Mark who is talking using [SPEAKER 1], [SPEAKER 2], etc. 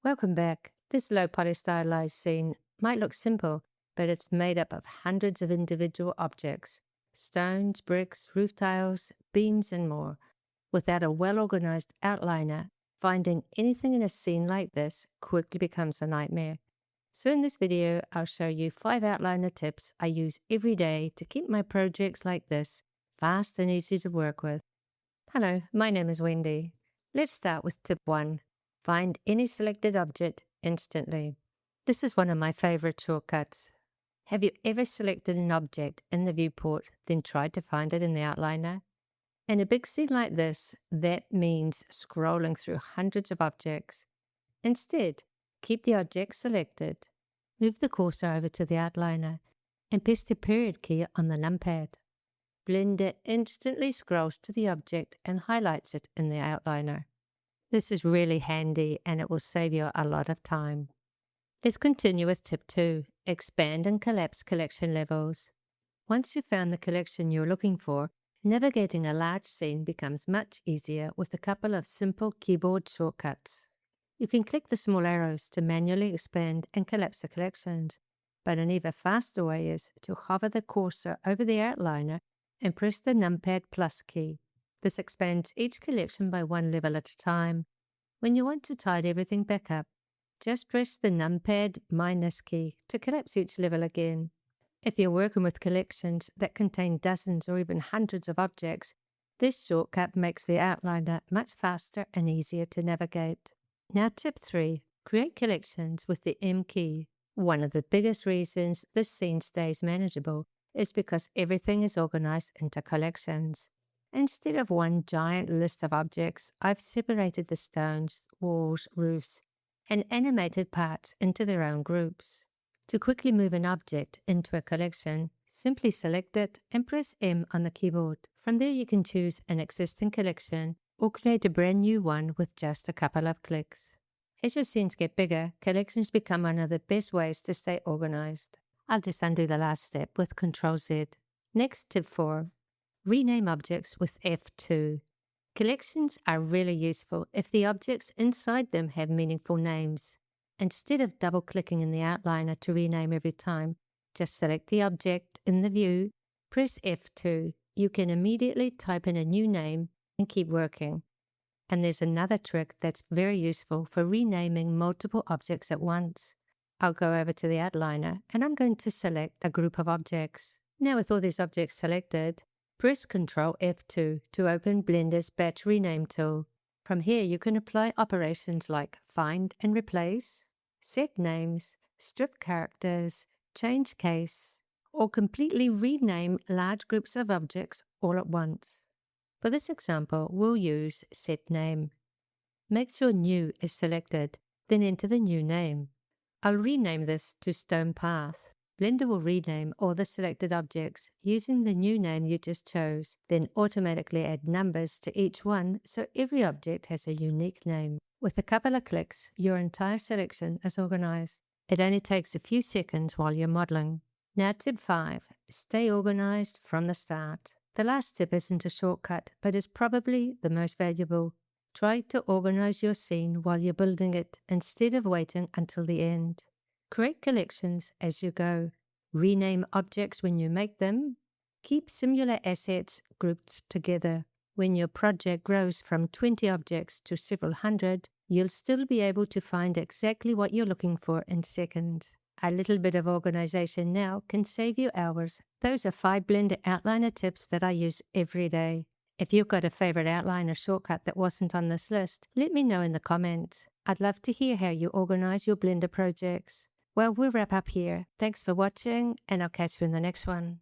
[SPEAKER 1] Welcome back. This low poly stylized scene might look simple, but it's made up of hundreds of individual objects: stones, bricks, roof tiles, beams, and more. Without a well-organized outliner, finding anything in a scene like this quickly becomes a nightmare. So in this video, I'll show you 5 outliner tips I use every day to keep my projects like this fast and easy to work with. Hello, my name is Wendy. Let's start with tip 1. Find any selected object instantly. This is one of my favorite shortcuts. Have you ever selected an object in the viewport, then tried to find it in the outliner? In a big scene like this, that means scrolling through hundreds of objects. Instead, keep the object selected, move the cursor over to the outliner, and press the period key on the numpad. Blender instantly scrolls to the object and highlights it in the outliner. This is really handy and it will save you a lot of time. Let's continue with tip 2, expand and collapse collection levels. Once you've found the collection you're looking for, navigating a large scene becomes much easier with a couple of simple keyboard shortcuts. You can click the small arrows to manually expand and collapse the collections, but an even faster way is to hover the cursor over the outliner and press the numpad plus key. This expands each collection by one level at a time. When you want to tidy everything back up, just press the numpad minus key to collapse each level again. If you're working with collections that contain dozens or even hundreds of objects, this shortcut makes the outliner much faster and easier to navigate. Now tip 3, create collections with the M key. One of the biggest reasons this scene stays manageable is because everything is organized into collections. Instead of one giant list of objects, I've separated the stones, walls, roofs, and animated parts into their own groups. To quickly move an object into a collection, simply select it and press M on the keyboard. From there you can choose an existing collection or create a brand new one with just a couple of clicks. As your scenes get bigger, collections become one of the best ways to stay organized. I'll just undo the last step with Ctrl Z. Next, tip 4. Rename objects with F2. Collections are really useful if the objects inside them have meaningful names. Instead of double-clicking in the outliner to rename every time, just select the object in the view, press F2. You can immediately type in a new name and keep working. And there's another trick that's very useful for renaming multiple objects at once. I'll go over to the outliner and I'm going to select a group of objects. Now with all these objects selected, press Ctrl F2 to open Blender's Batch Rename tool. From here you can apply operations like find and replace, set names, strip characters, change case, or completely rename large groups of objects all at once. For this example, we'll use set name. Make sure new is selected, then enter the new name. I'll rename this to Stone Path. Blender will rename all the selected objects using the new name you just chose, then automatically add numbers to each one so every object has a unique name. With a couple of clicks, your entire selection is organized. It only takes a few seconds while you're modeling. Now tip 5, stay organized from the start. The last tip isn't a shortcut, but is probably the most valuable. Try to organize your scene while you're building it instead of waiting until the end. Create collections as you go. Rename objects when you make them. Keep similar assets grouped together. When your project grows from 20 objects to several hundred, you'll still be able to find exactly what you're looking for in seconds. A little bit of organization now can save you hours. Those are 5 Blender outliner tips that I use every day. If you've got a favorite outliner shortcut that wasn't on this list, let me know in the comments. I'd love to hear how you organize your Blender projects. Well, we'll wrap up here. Thanks for watching, and I'll catch you in the next one.